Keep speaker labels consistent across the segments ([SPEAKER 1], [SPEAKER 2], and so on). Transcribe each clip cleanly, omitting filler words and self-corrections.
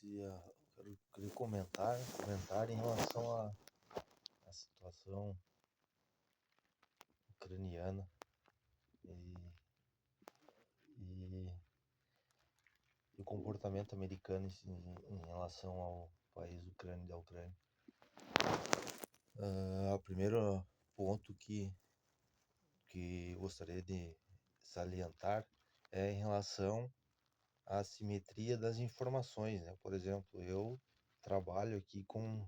[SPEAKER 1] queria comentar em relação à situação ucraniana e, e, e o comportamento americano em relação ao país da Ucrânia. O primeiro ponto que gostaria de salientar é em relação à assimetria das informações, né? Por exemplo, eu trabalho aqui com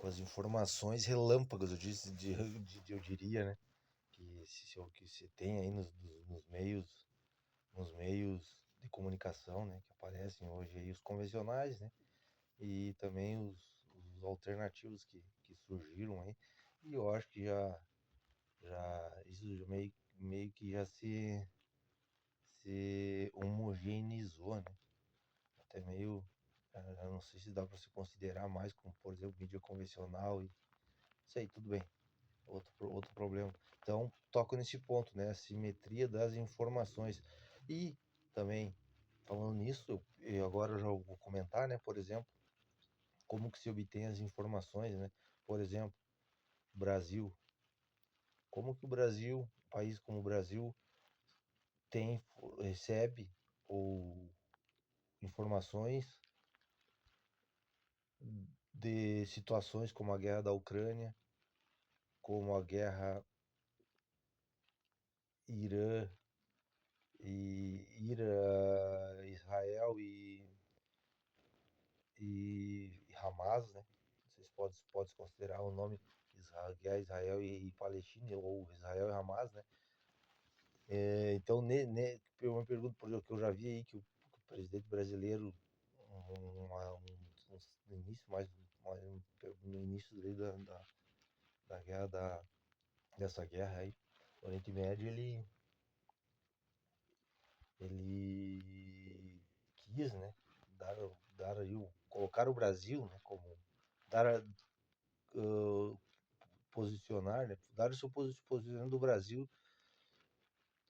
[SPEAKER 1] as informações relâmpagos, eu diria, né? Que se tem aí nos meios de comunicação, né? Que aparecem hoje aí, os convencionais, né? E também os alternativos que surgiram aí. E eu acho que isso meio que já se homogeneizou, né? Até meio, eu não sei se dá para se considerar mais como, por exemplo, mídia convencional e sei, tudo bem, outro problema. Então, toco nesse ponto, né? A simetria das informações. E também, falando nisso, eu agora já vou comentar, né? Por exemplo, como que se obtém as informações, né? Por exemplo, Brasil. Como que o Brasil, um país como o Brasil, recebe ou informações de situações como a guerra da Ucrânia, como a guerra Irã Israel e Hamas, né? Vocês podem considerar o nome guerra Israel e Palestina, ou Israel e Hamas, né? Então, uma pergunta que eu já vi aí, que o presidente brasileiro, no início, no início da guerra, dessa guerra aí, no Oriente Médio, ele quis, né, dar aí, colocar o Brasil, né, como, dar, posicionar, né, dar o seu posicionamento do Brasil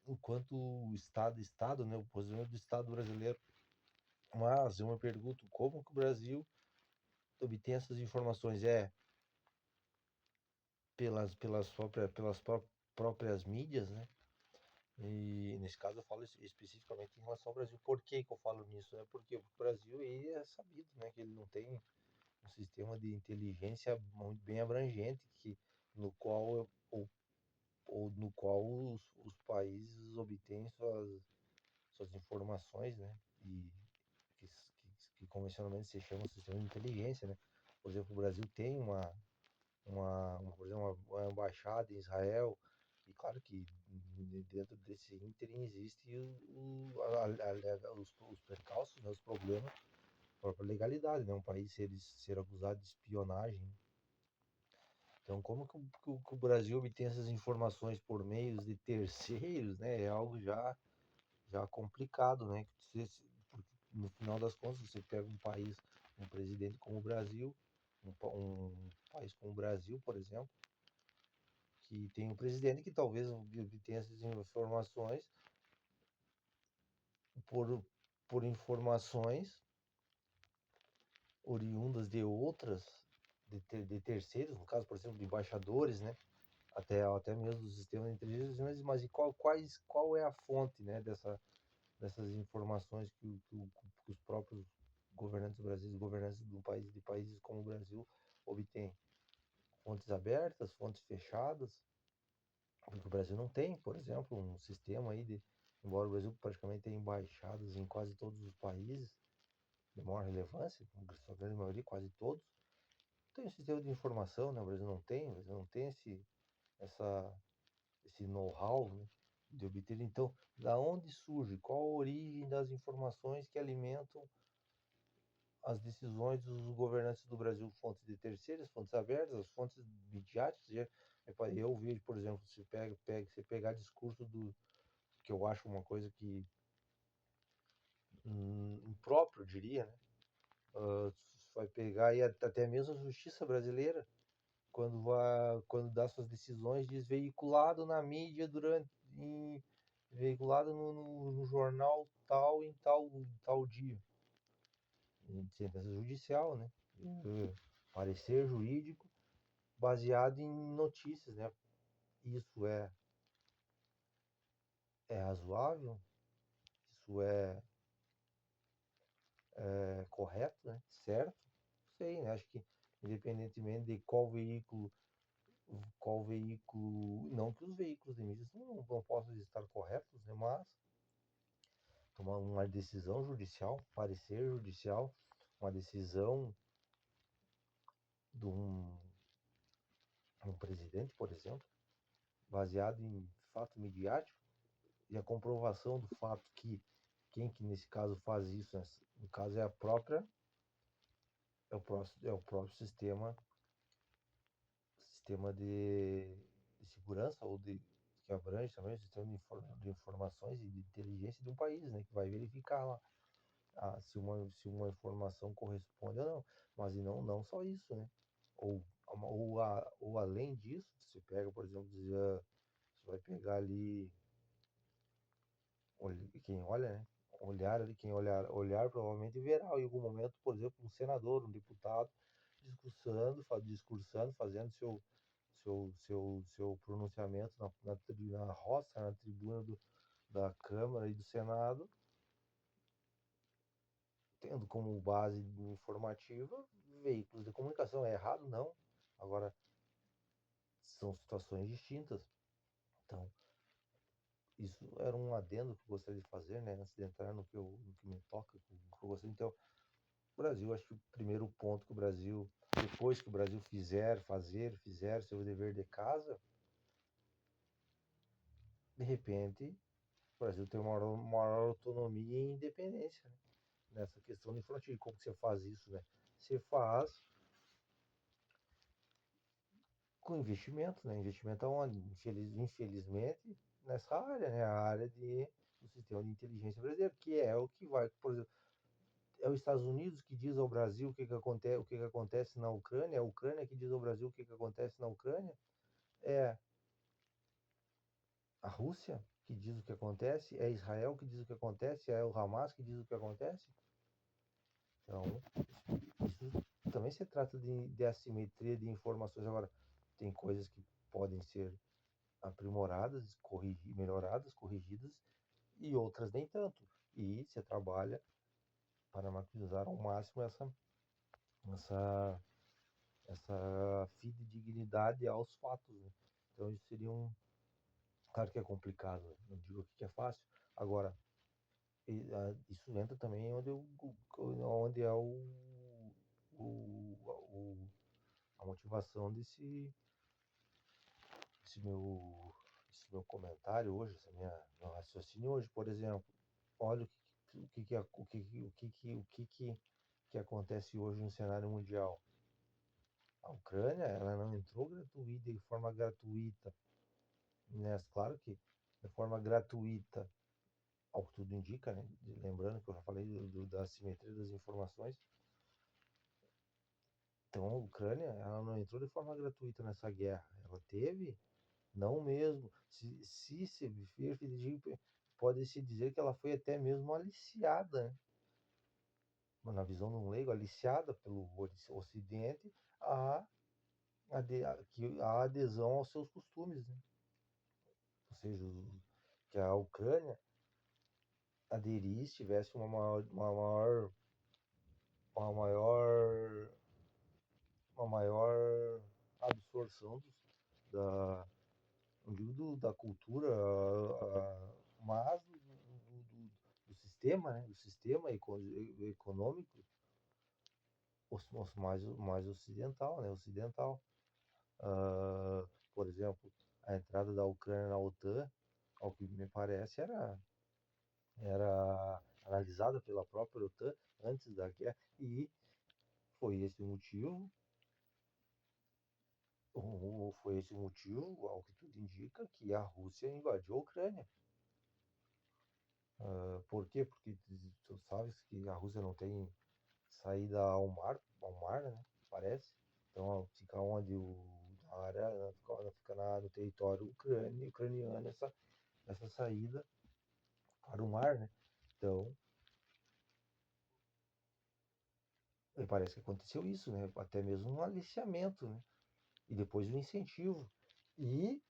[SPEAKER 1] enquanto Estado, né, o posicionamento do Estado brasileiro. Mas eu me pergunto, como que o Brasil obtém essas informações? Pelas próprias mídias, né? E nesse caso eu falo especificamente em relação ao Brasil. Por que eu falo nisso? É porque o Brasil é sabido, né, que ele não tem um sistema de inteligência muito bem abrangente, no qual no qual os países obtêm suas informações, né? E que convencionalmente se chama sistema de inteligência, né? Por exemplo, o Brasil tem por exemplo, uma embaixada em Israel, e claro que dentro desse ínterim existe os percalços, né, os problemas, a própria legalidade, né? Um país ser acusado de espionagem. Então, como que o Brasil obtém essas informações por meios de terceiros, né? É algo já complicado, né? Porque no final das contas, você pega um presidente como o Brasil, um país como o Brasil, por exemplo, que tem um presidente que talvez obtenha essas informações por informações oriundas de de terceiros, no caso, por exemplo, de embaixadores, né? Até mesmo do sistema de inteligência, mas qual é a fonte, né, dessas informações que os próprios governantes brasileiros, governantes de países como o Brasil, obtêm? Fontes abertas, fontes fechadas? Porque o Brasil não tem, por exemplo, um sistema aí embora o Brasil praticamente tenha embaixadas em quase todos os países de maior relevância, na sua grande maioria, quase todos, tem um sistema de informação, né? O Brasil não tem esse know-how, né, de obter. Então, da onde surge, qual a origem das informações que alimentam as decisões dos governantes do Brasil? Fontes de terceiras, fontes abertas, as fontes midiáticas? Eu vejo, por exemplo, se pegar discurso que eu acho uma coisa que impróprio, eu diria, né? Vai pegar aí até mesmo a justiça brasileira, quando dá suas decisões, diz veiculado na mídia veiculado no jornal tal em tal dia. sentença judicial, né? Parecer jurídico baseado em notícias, né? Isso é razoável? Isso é correto, né? Certo? Sei, né? Acho que independentemente de qual veículo, não que os veículos de mídias não possam estar corretos, né? Mas tomar uma decisão judicial, parecer judicial, uma decisão de um presidente, por exemplo, baseado em fato midiático, e a comprovação do fato que quem que nesse caso faz isso, né? No caso é a própria, é o próprio sistema de segurança ou que abrange também o sistema de informações e de inteligência de um país, né? Que vai verificar lá se uma informação corresponde ou não. Mas e não só isso, né? Ou além disso, você pega, por exemplo, você vai pegar ali quem olha, né? Olhar ali, quem olhar provavelmente verá em algum momento, por exemplo, um senador, um deputado discursando, fazendo seu pronunciamento na roça, na tribuna da Câmara e do Senado, tendo como base informativa veículos de comunicação. É errado? Não. Agora, são situações distintas. Então, isso era um adendo que eu gostaria de fazer, né, antes de entrar no que me toca, que eu gostaria. Então, o Brasil, acho que o primeiro ponto que o Brasil, depois que o Brasil fizer seu dever de casa, de repente, o Brasil tem uma maior autonomia e independência, né, nessa questão de fronteira. Como que você faz isso, né? Você faz com investimento, né? Investimento aonde? Infelizmente, nessa área, né? A área do sistema de inteligência brasileiro, que é o que vai, por exemplo, é os Estados Unidos que diz ao Brasil o que acontece na Ucrânia, é a Ucrânia que diz ao Brasil o que acontece na Ucrânia, é a Rússia que diz o que acontece, é Israel que diz o que acontece, é o Hamas que diz o que acontece. Então, isso também se trata de assimetria de informações. Agora, tem coisas que podem ser aprimoradas, melhoradas, corrigidas, e outras nem tanto. E você trabalha para maximizar ao máximo essa, essa fidedignidade aos fatos, né? Então isso seria claro que é complicado, né? Não digo aqui que é fácil. Agora, isso entra também onde é o, a motivação esse meu, esse meu comentário hoje, meu raciocínio hoje, por exemplo. Olha o que acontece hoje no cenário mundial. A Ucrânia, ela não entrou de forma gratuita, né? Claro que de forma gratuita, ao que tudo indica, né? Lembrando que eu já falei da assimetria das informações. Então a Ucrânia, ela não entrou de forma gratuita nessa guerra. Ela teve, não mesmo, se vir, pode-se dizer que ela foi até mesmo aliciada, né? Na visão de um leigo, aliciada pelo Ocidente a adesão aos seus costumes, né? Ou seja, que a Ucrânia aderisse, tivesse uma maior, uma maior absorção não digo da cultura, mas do sistema, né? Do sistema econômico, mais ocidental, né? Ocidental. Por exemplo, a entrada da Ucrânia na OTAN, ao que me parece, era analisada pela própria OTAN antes da guerra, e foi esse o motivo, ao que tudo indica, que a Rússia invadiu a Ucrânia. Por quê? Porque tu sabes que a Rússia não tem saída ao mar, né? Parece. Então fica onde a área fica no território ucraniano essa saída para o mar, né? Então, E parece que aconteceu isso, né? Até mesmo um aliciamento, né? E depois o incentivo. E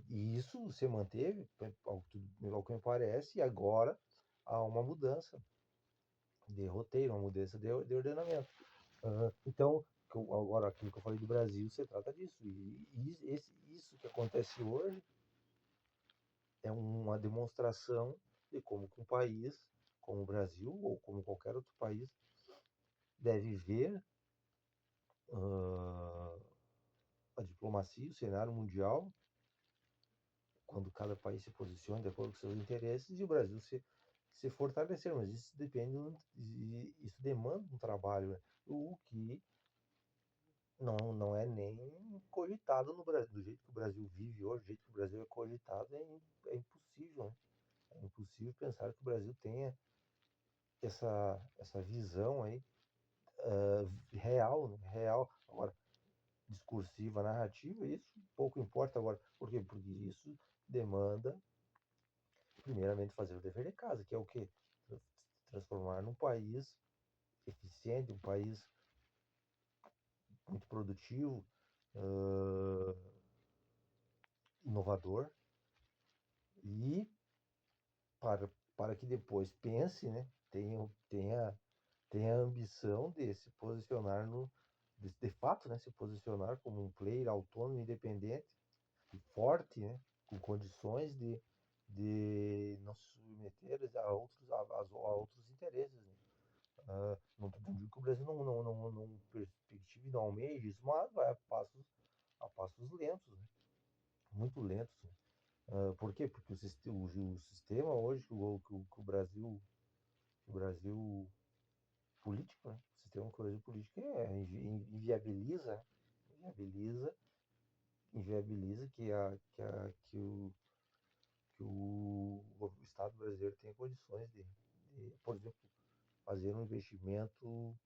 [SPEAKER 1] isso se manteve, ao que me parece, e agora há uma mudança de roteiro, uma mudança de ordenamento. Então, agora aquilo que eu falei do Brasil, se trata disso. Isso que acontece hoje é uma demonstração de como que um país, como o Brasil, ou como qualquer outro país, deve ver uh, a diplomacia, o cenário mundial, quando cada país se posiciona de acordo com seus interesses, e o Brasil se fortalecer. Mas isso depende, isso demanda um trabalho, né? O que não é nem cogitado no Brasil. Do jeito que o Brasil vive hoje, do jeito que o Brasil é cogitado, é impossível, né? É impossível pensar que o Brasil tenha essa visão aí real, né? Real. Agora, discursiva, narrativa, isso pouco importa agora. Por quê? Porque isso demanda, primeiramente, fazer o dever de casa, que é o quê? Transformar num país eficiente, um país muito produtivo, uh, inovador, e para que depois pense, né, tenha a ambição de se posicionar de fato, né, se posicionar como um player autônomo, independente e forte, né, com condições de não se submeter a outros interesses, né? Não digo que o Brasil não perspective, não almeje isso, mas vai a passos lentos, né? Muito lentos, né? Por quê? Porque o sistema hoje que o Brasil político, né? O sistema que o Brasil político inviabiliza, inviabiliza, inviabiliza que o Estado brasileiro tenha condições por exemplo, fazer um investimento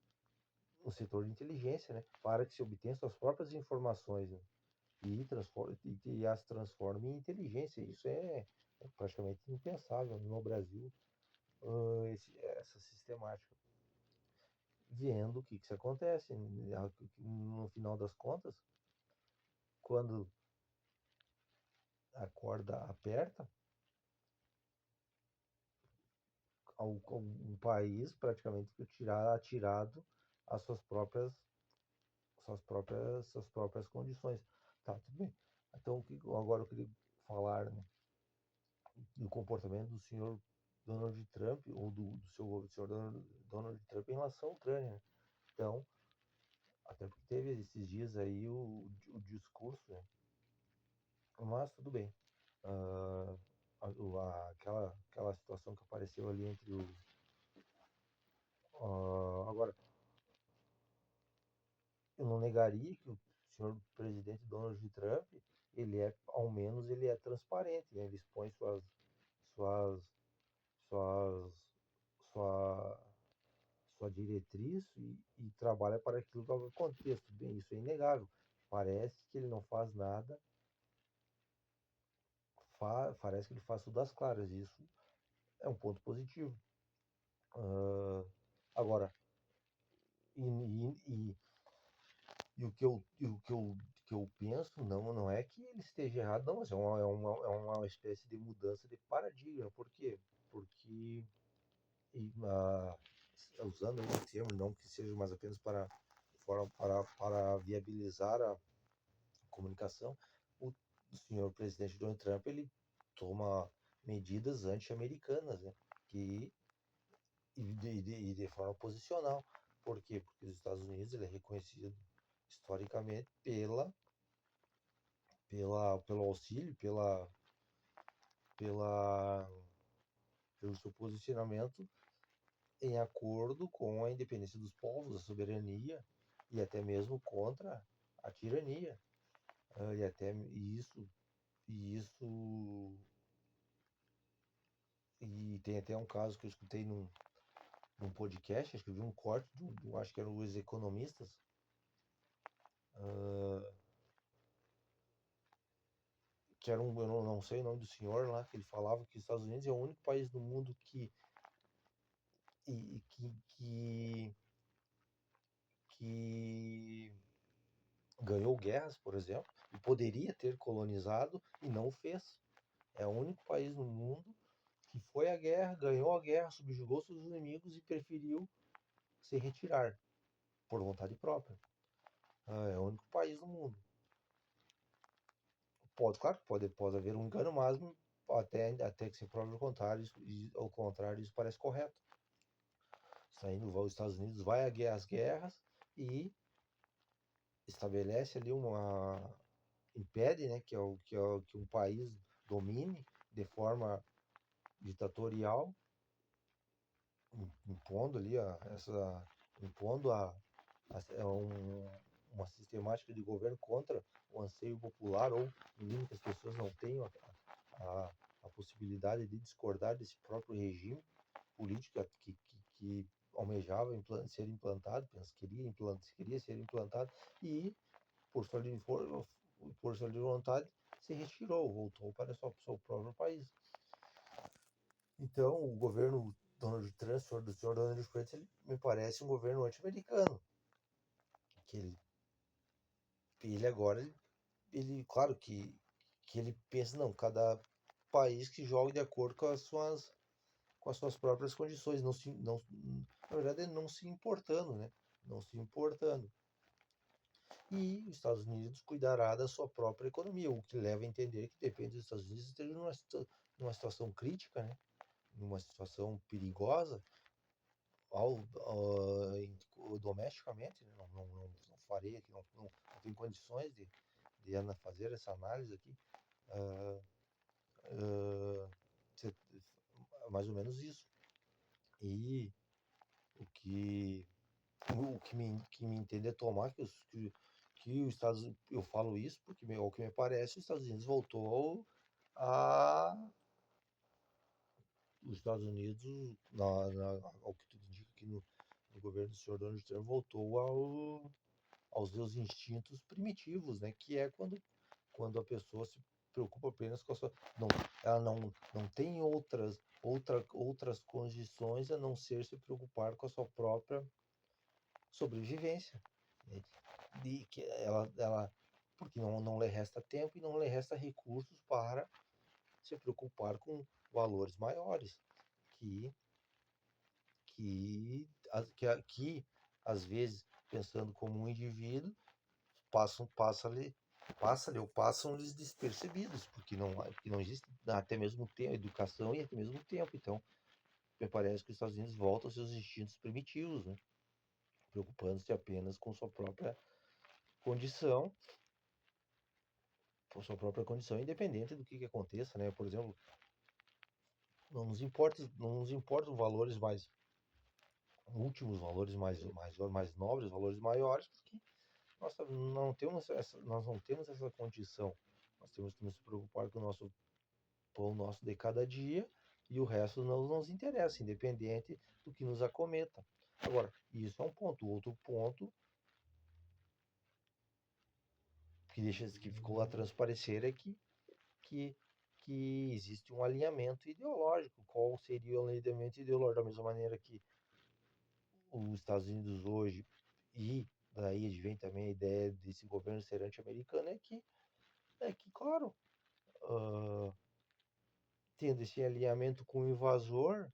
[SPEAKER 1] no setor de inteligência, né? Para que se obtenha suas próprias informações, né? E as transforme em inteligência. Isso é praticamente impensável no Brasil, essa sistemática. Vendo o que acontece. No final das contas, quando a corda aperta, um país praticamente atirado às suas próprias condições. Tá, tudo bem. Então, agora eu queria falar, né, do comportamento do senhor Donald Trump, ou do senhor Donald Trump em relação à Ucrânia, né? Então, até porque teve esses dias aí o discurso, né? Mas tudo bem. Uh, aquela situação que apareceu ali entre os. Agora, eu não negaria que o senhor presidente Donald Trump, ao menos ele é transparente, né? Ele expõe suas, suas, sua, sua diretriz e trabalha para aquilo que é o contexto. Bem, isso é inegável. Parece que ele não faz nada, parece que ele faz tudo às claras. Isso é um ponto positivo. Agora, e, e, e, e o que eu penso não é que ele esteja errado, não, mas é uma espécie de mudança de paradigma. Por quê? Porque, e, uh, usando um termo, não que seja mais apenas para viabilizar a comunicação, o senhor presidente Donald Trump, ele toma medidas anti-americanas, né? De forma posicional. Por quê? Porque os Estados Unidos ele é reconhecido historicamente pelo auxílio, pela, pelo seu posicionamento em acordo com a independência dos povos, a soberania e até mesmo contra a tirania. E tem até um caso que eu escutei num podcast, acho que eu vi um corte, acho que eram os economistas, que era eu não sei o nome do senhor lá, que ele falava que os Estados Unidos é o único país do mundo que que ganhou guerras, por exemplo, e poderia ter colonizado e não o fez. É o único país no mundo que foi à guerra, ganhou a guerra, subjugou seus inimigos e preferiu se retirar por vontade própria. É o único país no mundo. Claro que pode haver um engano, mas até que se prove o contrário, isso parece correto. Os Estados Unidos vai às guerras e estabelece ali impede, né, que um país domine de forma ditatorial, impondo ali uma sistemática de governo contra o anseio popular, ou no mínimo que as pessoas não tenham a possibilidade de discordar desse próprio regime político que almejava ser implantado, queria ser implantado, e por sua livre vontade se retirou, voltou para seu próprio país. Então, o governo Donald Trump, do senhor Donald Trump, ele me parece um governo anti-americano. Que ele agora, claro que ele pensa, não, cada país que joga de acordo com as suas próprias condições, na verdade, não se importando, né? Não se importando. E os Estados Unidos cuidará da sua própria economia, o que leva a entender que depende dos Estados Unidos estar numa situação crítica, né? Numa situação perigosa, domesticamente, né? Não farei aqui, não tenho condições de fazer essa análise aqui. Mais ou menos isso. E que me entende é tomar que os Estados Unidos, eu falo isso porque, ao que me parece, os Estados Unidos voltou a. Os Estados Unidos, ao que tudo indica que no governo do senhor Donald Trump, voltou aos seus instintos primitivos, né? Que é quando a pessoa se preocupa apenas com a sua. Ela não tem outras condições a não ser se preocupar com a sua própria sobrevivência. Né? Porque não lhe resta tempo e não lhe resta recursos para se preocupar com valores maiores que às vezes, pensando como um indivíduo, passam-lhes despercebidos, porque não existe até mesmo tempo, educação e até mesmo tempo. Então, me parece que os Estados Unidos voltam aos seus instintos primitivos, né? Preocupando-se apenas condição, com sua própria condição, independente do que aconteça, né? Por exemplo, não nos importam valores mais últimos, valores mais nobres, valores maiores, porque nós não temos essa condição. Nós temos que nos preocupar com o nosso pão nosso de cada dia, e o resto não nos interessa, independente do que nos acometa. Agora, isso é um ponto. Outro ponto que ficou a transparecer é que, que existe um alinhamento ideológico. Qual seria o alinhamento ideológico? Da mesma maneira que os Estados Unidos hoje, e daí advém também a ideia desse governo ser anti-americano, é que claro, tendo esse alinhamento com o invasor,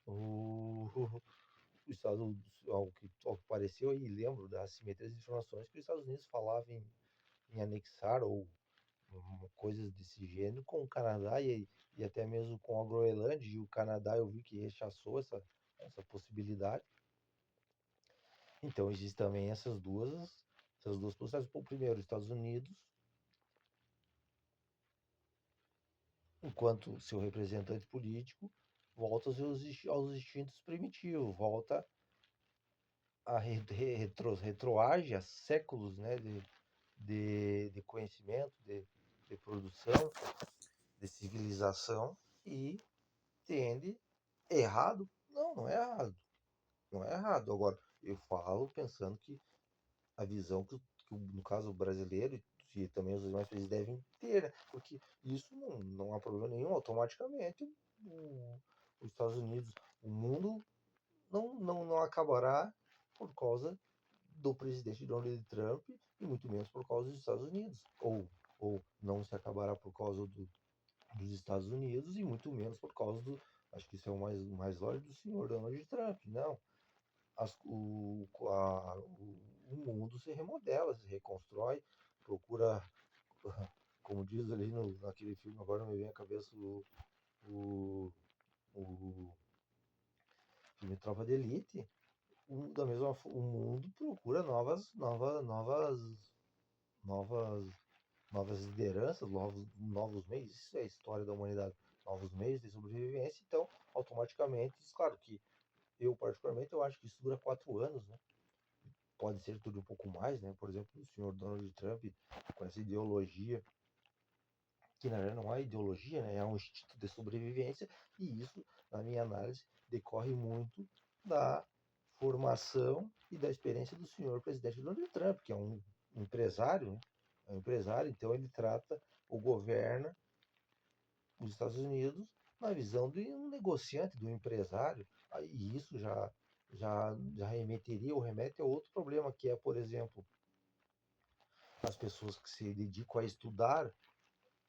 [SPEAKER 1] o, os Estados Unidos, ao que pareceu, e lembro das simetrias de informações, que os Estados Unidos falavam em anexar ou coisas desse gênero com o Canadá e até mesmo com a Groenlândia, e o Canadá eu vi que rechaçou essa possibilidade. Então existem também essas duas possibilidades. Primeiro, os Estados Unidos, enquanto seu representante político, volta aos instintos primitivos, volta retroage a séculos, né, de conhecimento, de produção, de civilização, e tende errado. Não é errado. Não é errado. Agora, eu falo pensando que a visão que no caso brasileiro e também os demais países devem ter, né? Porque isso não há problema nenhum. Automaticamente, os Estados Unidos, o mundo não acabará por causa do presidente Donald Trump e muito menos por causa dos Estados Unidos. Ou não se acabará por causa dos Estados Unidos e muito menos por causa do. Acho que isso é o mais lógico do senhor Donald Trump. Não. O mundo se remodela, se reconstrói, procura, como diz ali naquele filme, agora não me vem à cabeça o filme Tropa de Elite, da mesma o mundo procura novas, novas lideranças, novos meios, isso é a história da humanidade, novos meios de sobrevivência, então automaticamente, claro que eu particularmente eu acho que isso dura 4 anos, né? Pode ser tudo um pouco mais, né? Por exemplo, o senhor Donald Trump com essa ideologia, que na verdade não é ideologia, né? É um instinto de sobrevivência, e isso, na minha análise, decorre muito da formação e da experiência do senhor presidente Donald Trump, que é um empresário, né? É um empresário, então ele trata ou governa os Estados Unidos na visão de um negociante, de um empresário, e isso já remeteria ou remete a outro problema, que é, por exemplo, as pessoas que se dedicam a estudar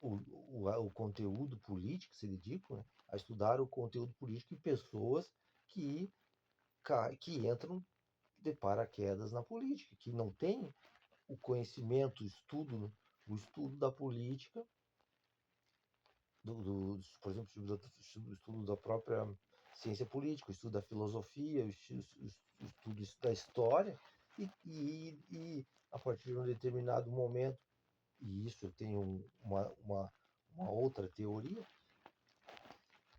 [SPEAKER 1] o conteúdo político, se dedicam, né, a estudar o conteúdo político e pessoas que, que entram de paraquedas na política, que não têm o conhecimento, o estudo da política, por exemplo, o estudo da própria ciência política, o estudo da filosofia, o estudo da história, e a partir de um determinado momento, e isso eu tenho uma outra teoria,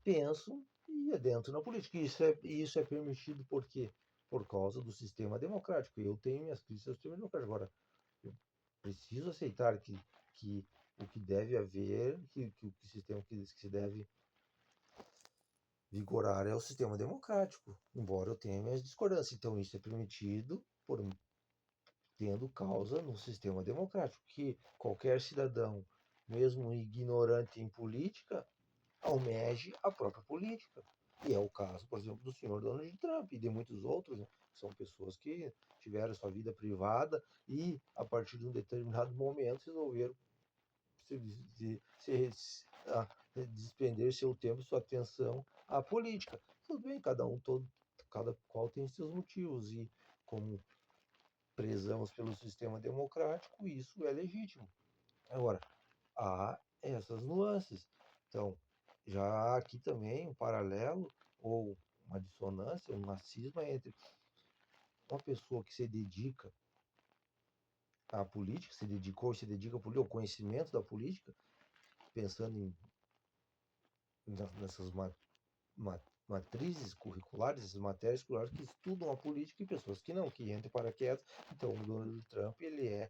[SPEAKER 1] pensam e adentram na política. Isso é permitido por quê? Por causa do sistema democrático. Eu tenho minhas críticas ao sistema democrático. Agora, eu preciso aceitar que o que deve haver, que o sistema que se deve vigorar é o sistema democrático, embora eu tenha minhas discordâncias. Então, isso é permitido por tendo causa no sistema democrático, que qualquer cidadão, mesmo ignorante em política, almeje a própria política. E é o caso, por exemplo, do senhor Donald Trump e de muitos outros, né? São pessoas que tiveram sua vida privada e, a partir de um determinado momento, resolveram despender seu tempo, sua atenção à política. Tudo bem, cada qual tem seus motivos e, como prezamos pelo sistema democrático, isso é legítimo. Agora, há essas nuances. Então, já há aqui também um paralelo ou uma dissonância, uma cisma entre uma pessoa que se dedica à política, se dedicou, se dedica ao conhecimento da política, pensando nessas matrizes curriculares, essas matérias curriculares que estudam a política, e pessoas que não, que entram para quietas. Então, o Donald Trump, ele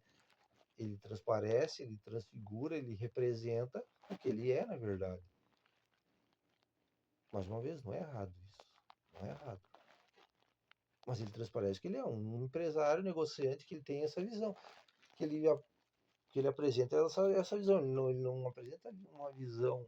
[SPEAKER 1] transparece, ele transfigura, ele representa o que ele é, na verdade. Mais uma vez, não é errado isso. Não é errado. Mas ele transparece que ele é um empresário, negociante, que ele tem essa visão. Que ele apresenta essa visão. Ele não apresenta uma visão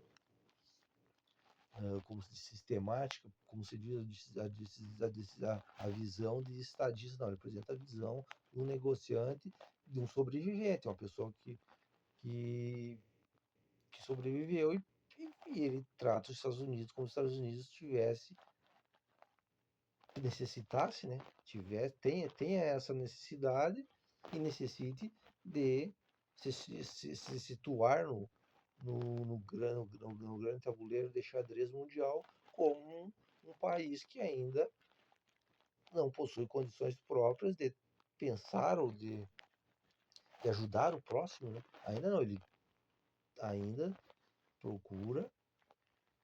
[SPEAKER 1] como se diz, sistemática, como se diz, a visão de estadista. Não, ele apresenta a visão de um negociante, de um sobrevivente, uma pessoa que, que sobreviveu e ele trata os Estados Unidos como se os Estados Unidos tivesse necessitasse, né, tenha essa necessidade e necessite de se situar no grande tabuleiro de xadrez mundial como um país que ainda não possui condições próprias de pensar ou de ajudar o próximo, né? Ainda não, ele ainda procura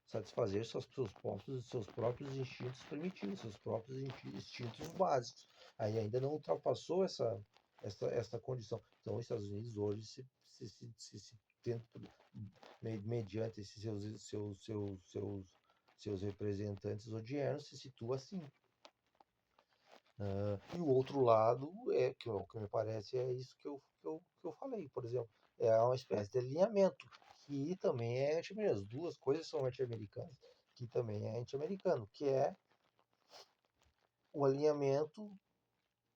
[SPEAKER 1] satisfazer seus próprios instintos primitivos, seus próprios instintos básicos. Aí ainda não ultrapassou essa condição. Então, os Estados Unidos hoje se tenta, mediante esses seus representantes odiernos, se situa assim. E o outro lado o que me parece é isso que eu falei, por exemplo, é uma espécie de alinhamento, que também é anti-americano. As duas coisas são anti-americanas, que também é anti-americano, que é o alinhamento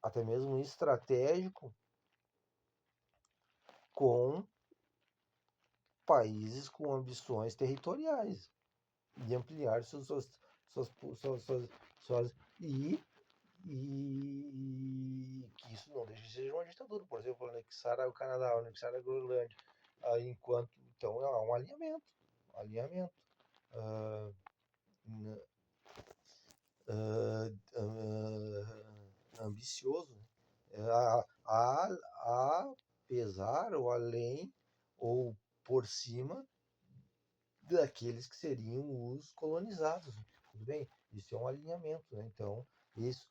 [SPEAKER 1] até mesmo estratégico, com países com ambições territoriais de ampliar suas, suas e que isso não deixe de ser uma ditadura. Por exemplo, anexar o Canadá, anexar a Groenlândia, enquanto então é um alinhamento, alinhamento. Uh, ambicioso, né? Apesar ou além ou por cima daqueles que seriam os colonizados, né? Tudo bem? Isso é um alinhamento, né? Então, isso,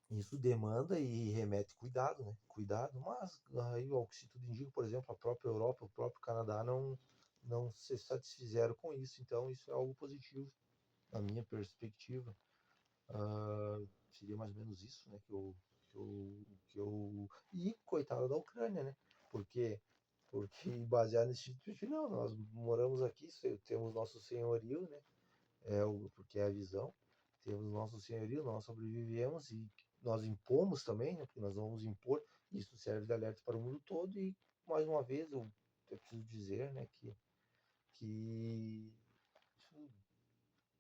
[SPEAKER 1] isso demanda e remete cuidado, né? Cuidado, mas aí, ao que se tudo indica, por exemplo, a própria Europa, o próprio Canadá não se satisfizeram com isso, então isso é algo positivo, na minha perspectiva. Seria mais ou menos isso, né? E coitada da Ucrânia, né? Porque, porque baseado nesse tipo, não, nós moramos aqui, temos nosso senhorio, né? Porque é a visão, temos nosso senhorio, nós sobrevivemos e nós impomos também, né? Porque nós vamos impor, isso serve de alerta para o mundo todo e, mais uma vez, eu preciso dizer, né? Que isso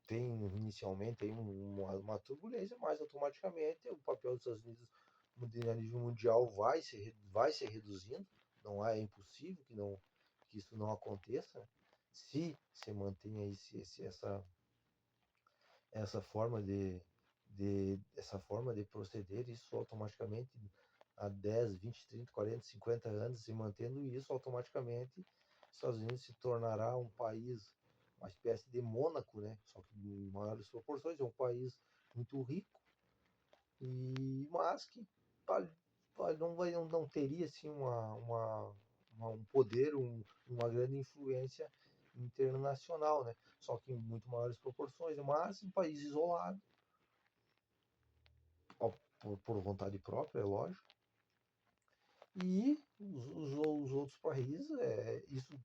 [SPEAKER 1] tem inicialmente aí uma turbulência, mas automaticamente o papel dos Estados Unidos a nível mundial vai se reduzindo, não é impossível que isso não aconteça, se se mantém aí essa forma essa forma de proceder, isso automaticamente há 10, 20, 30, 40, 50 anos, se mantendo isso, automaticamente os Estados Unidos se tornará um país, uma espécie de Mônaco, né? Só que em maiores proporções, é um país muito rico, mas que não teria assim, um poder, uma grande influência internacional, né? Só que em muito maiores proporções, mas um país isolado, por vontade própria, é lógico. E os outros países, isso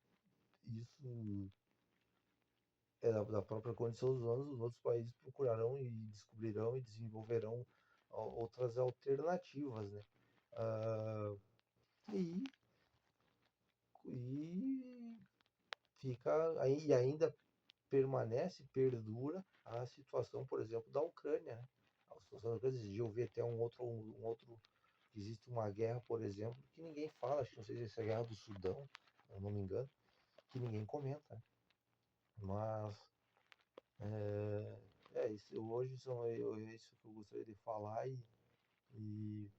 [SPEAKER 1] é da própria condição dos humanos, os outros países procurarão e descobrirão e desenvolverão outras alternativas, né? Ah, e, e e ainda perdura a situação, por exemplo, da Ucrânia, né? A situação da Ucrânia, eu vi até que existe uma guerra, por exemplo, que ninguém fala, acho que não sei se é a guerra do Sudão, eu não me engano, que ninguém comenta, né? Mas isso, hoje é isso que eu gostaria de falar e